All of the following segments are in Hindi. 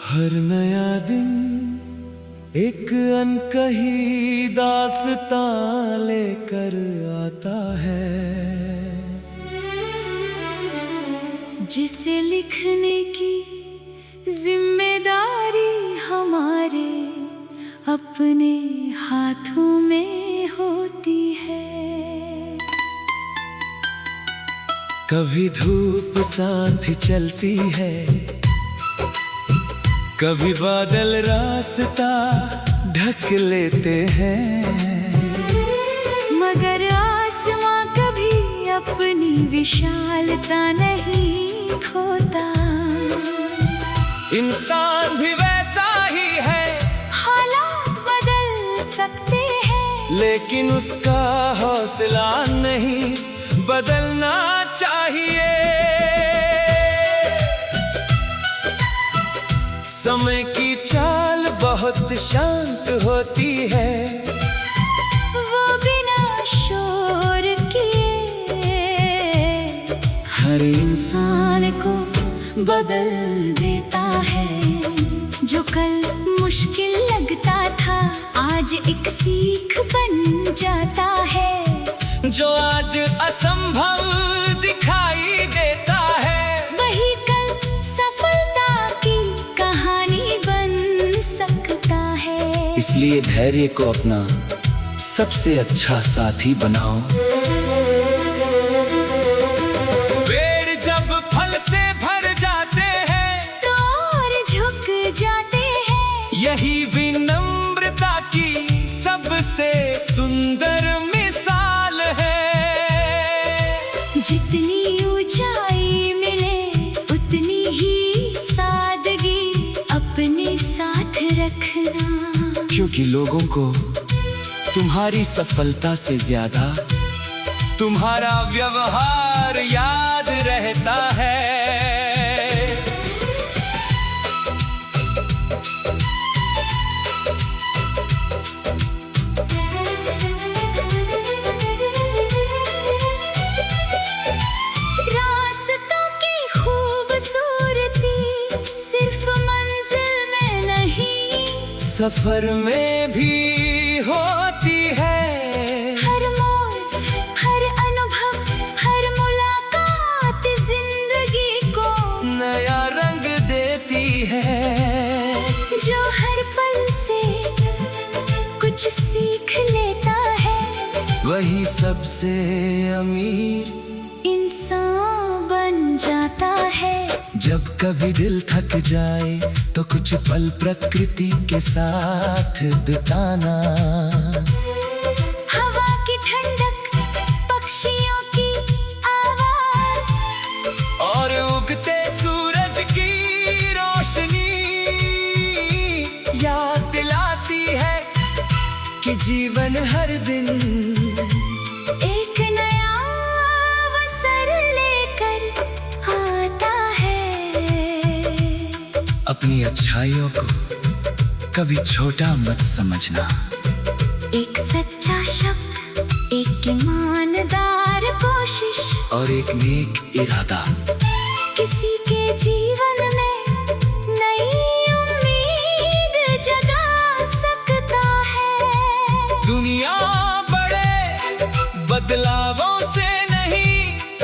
हर नया दिन एक अनकही दास्तां लेकर आता है, जिसे लिखने की जिम्मेदारी हमारे अपने हाथों में होती है। कभी धूप साथ चलती है, कभी बादल रास्ता ढक लेते हैं, मगर आसमां कभी अपनी विशालता नहीं खोता। इंसान भी वैसा ही है, हालात बदल सकते हैं, लेकिन उसका हौसला नहीं बदलना चाहिए। समय की चाल बहुत शांत होती है, वो बिना शोर किए हर इंसान को बदल देता है। जो कल मुश्किल लगता था आज एक सीख बन जाता है। जो आज असंभव दिखाई देता है, वही कल सफलता की कहानी बन सकता है। इसलिए धैर्य को अपना सबसे अच्छा साथी बनाओ। पेड़ जब फल से भर जाते हैं तो और झुक जाते हैं, यही विनम्रता की सबसे सुंदर मिसाल है। जितनी ऊंचाई मिले उतनी ही सादगी अपने साथ रखना, क्योंकि लोगों को तुम्हारी सफलता से ज्यादा तुम्हारा व्यवहार याद रहता है। रास्तों की खूबसूरती सिर्फ मंजिल में नहीं, सफर में भी होती है। हर मोड़, हर अनुभव, हर मुलाकात जिंदगी को नया रंग देती है। जो हर पल से कुछ सीख लेता है, वही सबसे अमीर इंसान बन जाता है। जब कभी दिल थक जाए तो कुछ पल प्रकृति के साथ बिताना। हवा की ठंडक, पक्षियों की आवाज और उगते सूरज की रोशनी याद दिलाती है कि जीवन हर दिन एक नया अवसर लेकर आता है। अपनी अच्छाइयों को कभी छोटा मत समझना। एक सच्चा शब्द, एक ईमानदार कोशिश और एक नेक इरादा किसी के जीवन में नई उम्मीद जगा सकता है। दुनिया बड़े बदलावों से नहीं,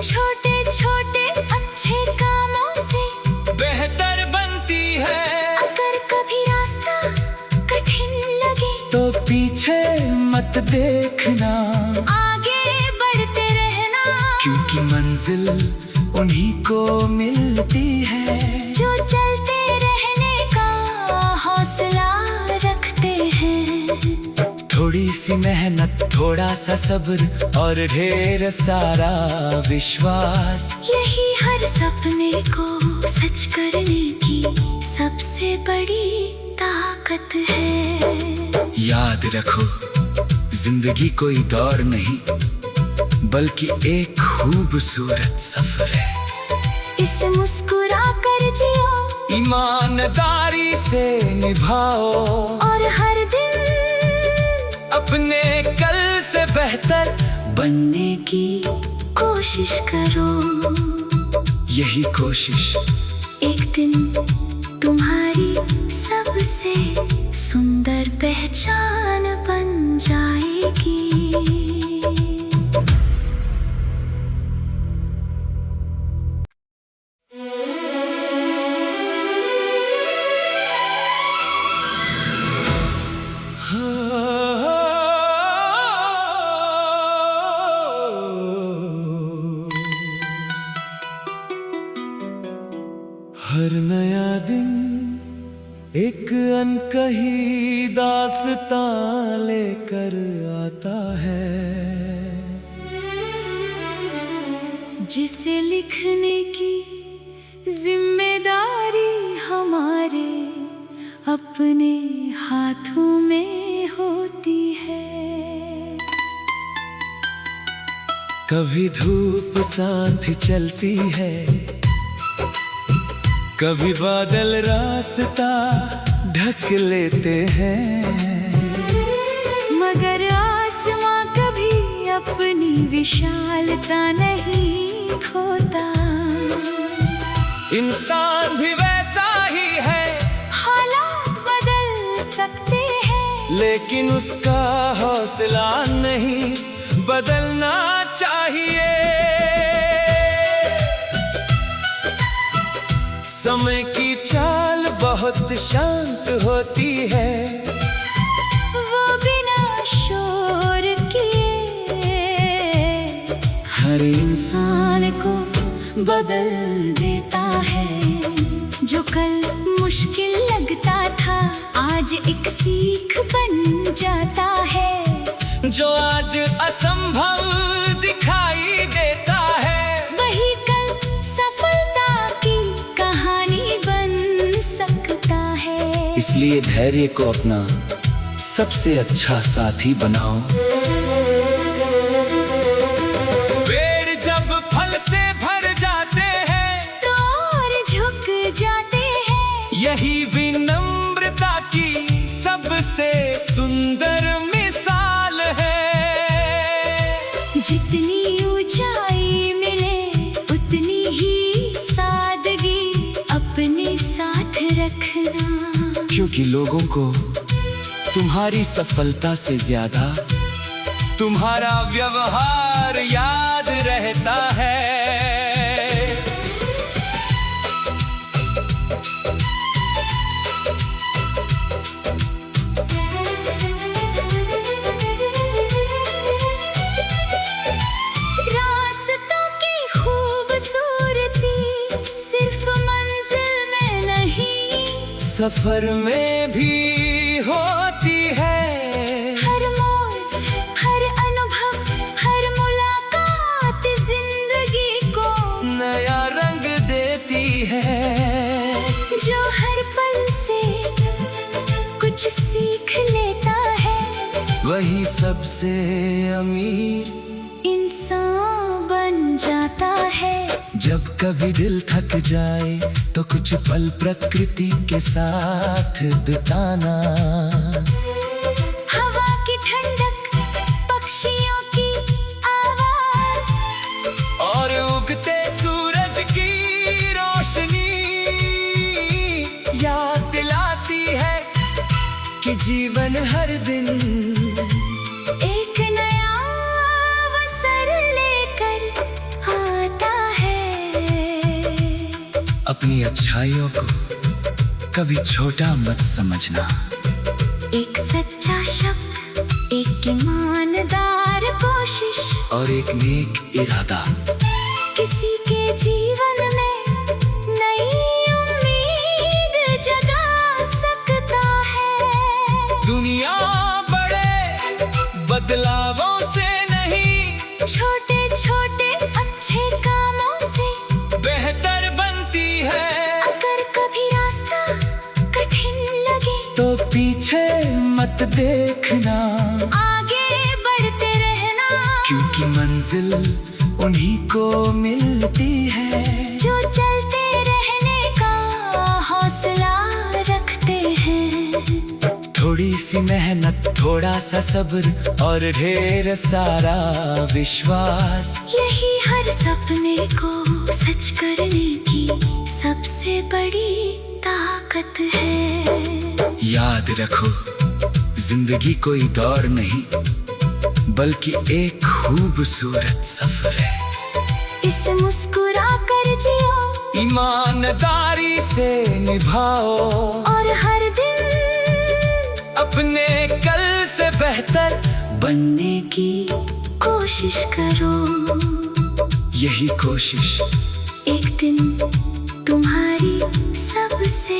छोटे छोटे अच्छे कामों से बेहतर बनती है। अगर कभी रास्ता कठिन लगे तो पीछे मत देखना, आगे बढ़ते रहना, क्योंकि मंजिल उन्हीं को मिलती है जो चलते रहने का हौसला रखते हैं। थोड़ी सी मेहनत, थोड़ा सा सब्र और ढेर सारा विश्वास, यही हर सपने को सच करने की सबसे बड़ी ताकत है। याद रखो, जिंदगी कोई दौड़ नहीं बल्कि एक खूबसूरत सफर है। इसे मुस्कुरा कर जियो, ईमानदारी से निभाओ और हर दिन अपने कल से बेहतर बनने की कोशिश करो। यही कोशिश एक दिन तुम्हारी सबसे सुंदर पहचान बन जाएगी। हर नया दिन एक अनकही दास्तां लेकर आता है, जिसे लिखने की जिम्मेदारी हमारे अपने हाथों में होती है। कभी धूप साथ चलती है, कभी बादल रास्ता ढक लेते हैं, मगर आसमां कभी अपनी विशालता नहीं खोता। इंसान भी वैसा ही है, हालात बदल सकते हैं, लेकिन उसका हौसला नहीं बदलना चाहिए। समय की चाल बहुत शांत होती है, वो बिना शोर किए हर इंसान को बदल देता है। जो कल मुश्किल लगता था आज एक सीख बन जाता है। जो आज असंभव दिखाई देता है, वही कल सफलता की कहानी बन सकता है। इसलिए धैर्य को अपना सबसे अच्छा साथी बनाओ। पेड़ जब फल से भर जाते हैं तो और झुक जाते हैं, यही विनम्रता की सबसे सुंदर मिसाल है। जितनी ऊंचाई मिले उतनी ही सादगी अपने साथ रखना, क्योंकि लोगों को तुम्हारी सफलता से ज्यादा तुम्हारा व्यवहार याद रहता है। रास्तों की खूबसूरती सिर्फ मंजिल में नहीं, सफर में भी होती है। हर मोड़, हर अनुभव, हर मुलाकात जिंदगी को नया रंग देती है। जो हर पल से कुछ सीख लेता है, वही सबसे अमीर इंसान बन जाता है। जब कभी दिल थक जाए तो कुछ पल प्रकृति के साथ बिताना। हवा की ठंडक, पक्षियों की आवाज और उगते सूरज की रोशनी याद दिलाती है कि जीवन हर दिन एक नया अवसर लेकर आता है। अपनी अच्छाइयों को कभी छोटा मत समझना। एक सच्चा शब्द, एक ईमानदार कोशिश और एक नेक इरादा किसी के जीवन में नई उम्मीद जगा सकता है। दुनिया बड़े बदलावों से नहीं, छोटे छोटे अच्छे कामों से बेहतर बनती है। अगर कभी रास्ता कठिन लगे तो पीछे मत देखना, आगे बढ़ते रहना, क्योंकि मंजिल उन्हीं को मिलती है जो चलते रहने का हौसला रखते हैं। थोड़ी सी मेहनत, थोड़ा सा सब्र और ढेर सारा विश्वास, यही हर सपने को सच करने की सबसे बड़ी ताकत है। याद रखो, जिंदगी कोई दौड़ नहीं बल्कि एक खूबसूरत सफर है। इसे मुस्कुरा कर जियो, ईमानदारी से निभाओ और हर दिन अपने कल से बेहतर बनने की कोशिश करो। यही कोशिश एक दिन तुम्हारी सबसे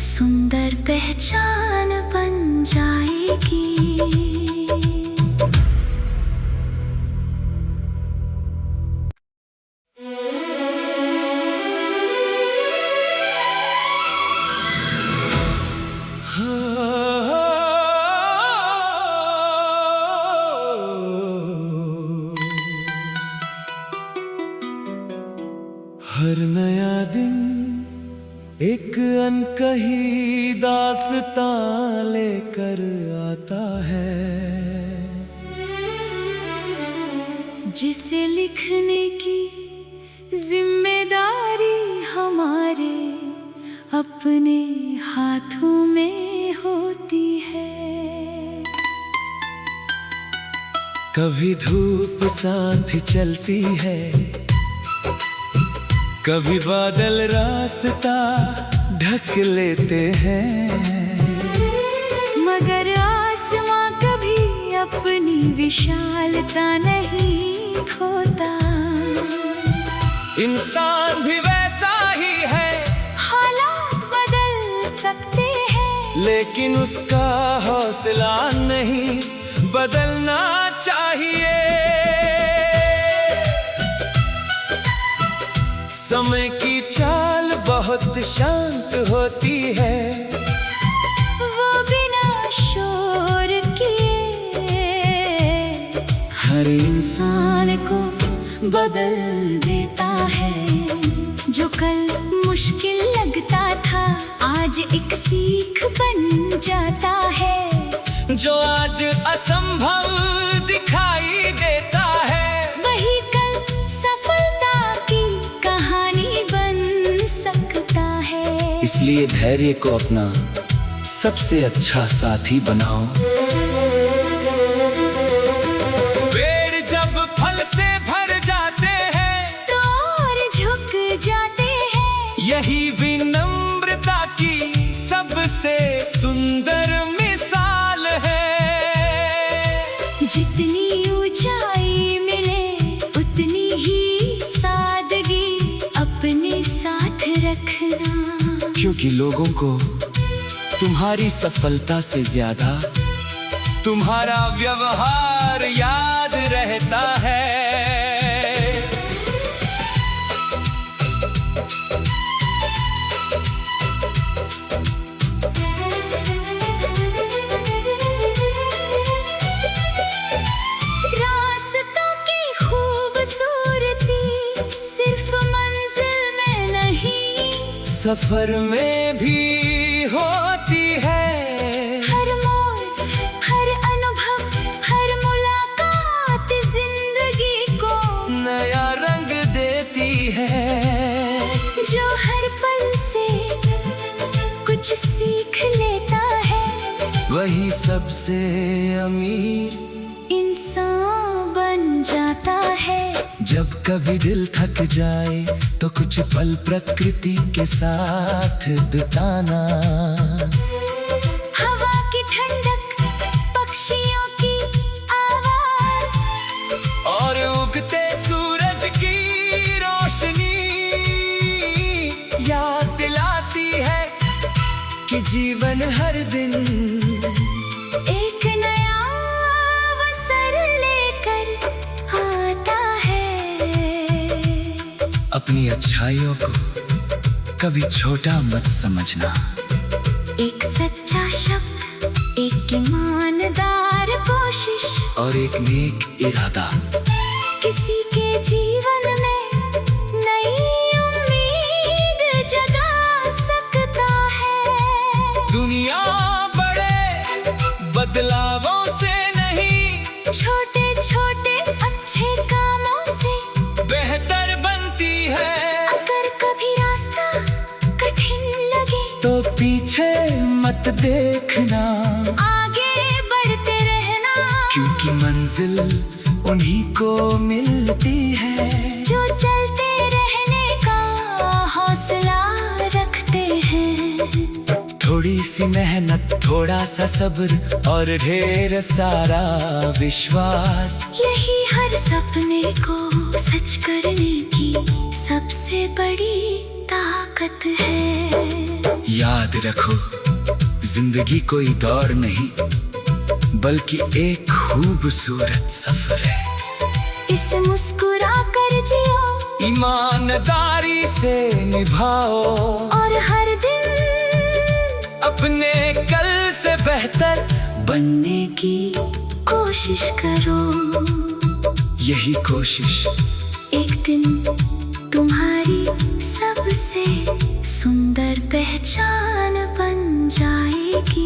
सुंदर पहचान बन जाएगी। हर नया दिन एक अनकही दास्तां लेकर आता है, जिसे लिखने की जिम्मेदारी हमारे अपने हाथों में होती है। कभी धूप साथ चलती है, कभी बादल रास्ता ढक लेते हैं, मगर आसमां कभी अपनी विशालता नहीं खोता। इंसान भी वैसा ही है, हालात बदल सकते हैं, लेकिन उसका हौसला नहीं बदलना चाहिए। समय की चाल बहुत शांत होती है, वो बिना शोर किए हर इंसान को बदल देता है। जो कल मुश्किल लगता था आज एक सीख बन जाता है। जो आज असंभव दिखाई देता है, वही कल सफलता की कहानी बन सकता है। इसलिए धैर्य को अपना सबसे अच्छा साथी बनाओ। पेड़ जब फल से भर जाते हैं तो और झुक जाते हैं, यही विनम्रता की सबसे सुंदर मिसाल है। जितनी ऊंचाई मिले उतनी ही सादगी अपने साथ रखना, क्योंकि लोगों को तुम्हारी सफलता से ज्यादा तुम्हारा व्यवहार याद रहता है। रास्तों की खूबसूरती सिर्फ मंजिल में नहीं, सफर में भी होती है। हर मोड़, हर अनुभव, हर मुलाकात जिंदगी को नया रंग देती है। जो हर पल से कुछ सीख लेता है, वही सबसे अमीर इंसान बन जाता है। जब कभी दिल थक जाए तो कुछ पल प्रकृति के साथ बिताना। हवा की ठंडक, पक्षियों की आवाज, और उगते सूरज की रोशनी याद दिलाती है कि जीवन हर दिन एक नया अवसर लेकर आता है। अपनी अच्छाइयों को कभी छोटा मत समझना। एक सच्चा शब्द, एक ईमानदार कोशिश, और एक नेक इरादा किसी के जीवन में नई उम्मीद जगा सकता है। दुनिया बड़े बदलावों से नहीं, छोटे छोटे अच्छे कामों से बेहतर बनती है। अगर कभी रास्ता कठिन लगे तो पीछे मत देखना, आगे बढ़ते रहना, क्योंकि मंजिल उन्हीं को मिलती है जो चलते रहने का हौसला रखते हैं। थोड़ी सी मेहनत, थोड़ा सा सब्र और ढेर सारा विश्वास, यही हर सपने को सच करने की सबसे बड़ी ताकत है। याद रखो, जिंदगी कोई दौड़ नहीं बल्कि एक खूबसूरत सफर है। इसे मुस्कुरा कर जियो, ईमानदारी से निभाओ, और हर दिन अपने कल से बेहतर बनने की कोशिश करो। यही कोशिश एक दिन तुम्हारी सबसे सुंदर पहचान बन जाएगी।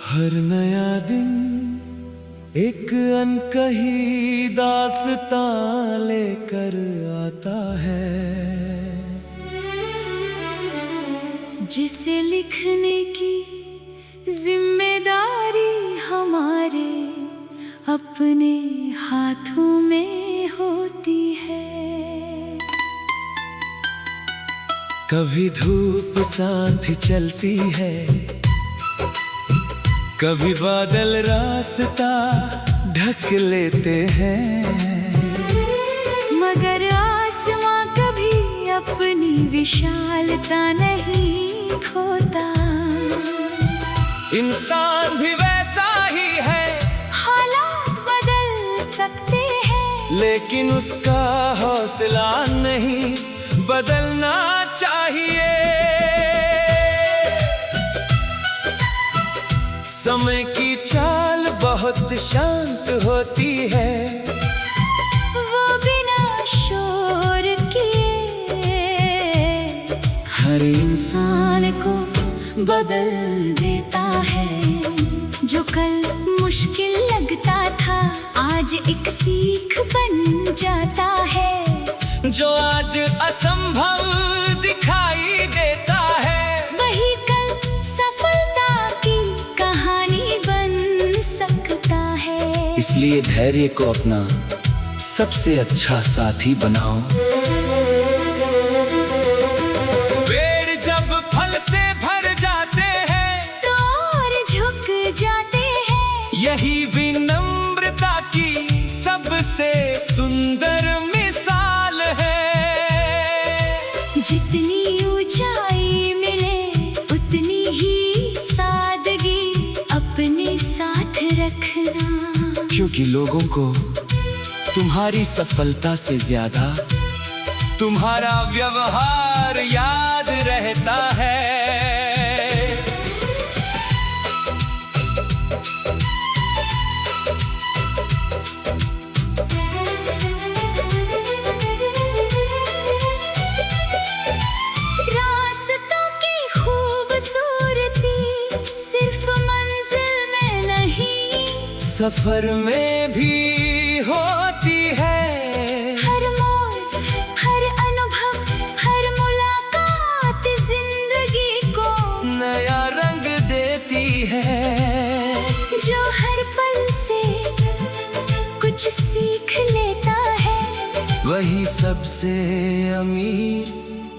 हर नया दिन एक अनकही दास्तां लेकर आता है, जिसे लिखने की जिम्मेदारी हमारे अपने हाथों में होती है। कभी धूप साथ चलती है, कभी बादल रास्ता ढक लेते हैं, मगर आसमां कभी अपनी विशालता नहीं खोता। इंसान भी वैसा ही है, हालात बदल सकते हैं, लेकिन उसका हौसला नहीं बदलना चाहिए। समय की चाल बहुत शांत होती है, वो बिना शोर किए हर इंसान को बदल देता है। जो कल मुश्किल लगता था आज एक सीख बन जाता है। जो आज असंभव दिखाई देता है, वही कल सफलता की कहानी बन सकता है। इसलिए धैर्य को अपना सबसे अच्छा साथी बनाओ। पेड़ जब फल से भर जाते हैं तो और झुक जाते हैं, यही विनम्रता की सबसे सुंदर मिसाल है। जितनी ऊंचाई मिले उतनी ही सादगी अपने साथ रखना, क्योंकि लोगों को तुम्हारी सफलता से ज्यादा तुम्हारा व्यवहार याद रहता है। रास्तों की खूबसूरती सिर्फ मंजिल में नहीं, सफर में भी होती है। हर मोड़, हर अनुभव, हर मुलाकात जिंदगी को नया रंग देती है। जो हर पल से कुछ सीख लेता है, वही सबसे अमीर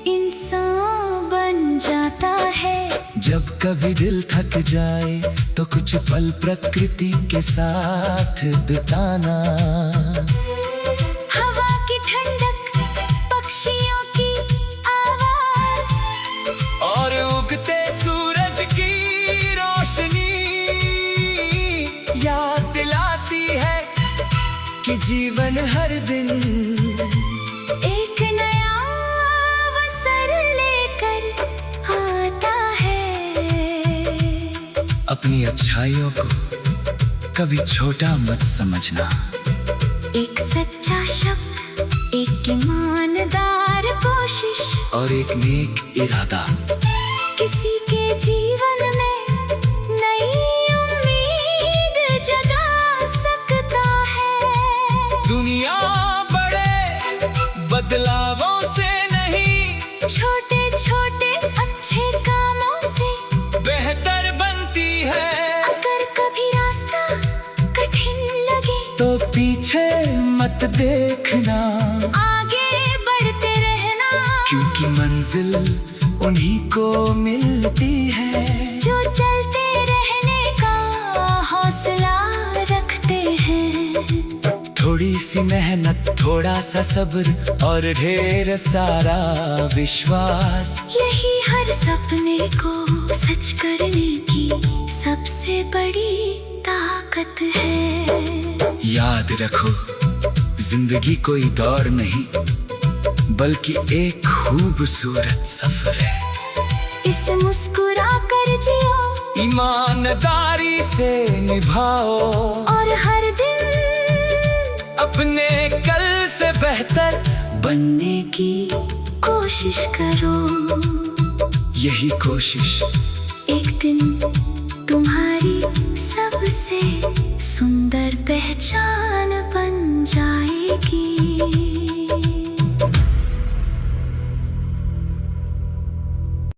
इंसान बन जाता है। जब कभी दिल थक जाए तो कुछ पल प्रकृति के साथ बिताना, हवा की ठंडक, पक्षियों की आवाज, और उगते सूरज की रोशनी याद दिलाती है कि जीवन हर दिन एक नया अवसर लेकर आता है। अपनी अच्छाइयों को कभी छोटा मत समझना, एक सच्चा शब्द, एक ईमानदार कोशिश और एक नेक इरादा किसी के जीवन में नई उम्मीद जगा सकता है। दुनिया बड़े बदलावों से नहीं, छोटे छोटे अच्छे कामों से बेहतर बनती है। अगर कभी रास्ता कठिन लगे तो पीछे मत देखना, आगे बढ़ते रहना, क्योंकि मंजिल उन्हीं को मिलती है जो चलते रहने का हौसला रखते हैं। थोड़ी सी मेहनत, थोड़ा सा सब्र और ढेर सारा विश्वास, यही हर सपने को सच करने की सबसे बड़ी ताकत है। याद रखो, जिंदगी कोई दौड़ नहीं बल्कि एक खूबसूरत सफर है। इसे मुस्कुरा कर जियो, ईमानदारी से निभाओ और हर दिन अपने कल से बेहतर बनने की कोशिश करो। यही कोशिश एक दिन तुम्हारी सबसे सुंदर पहचान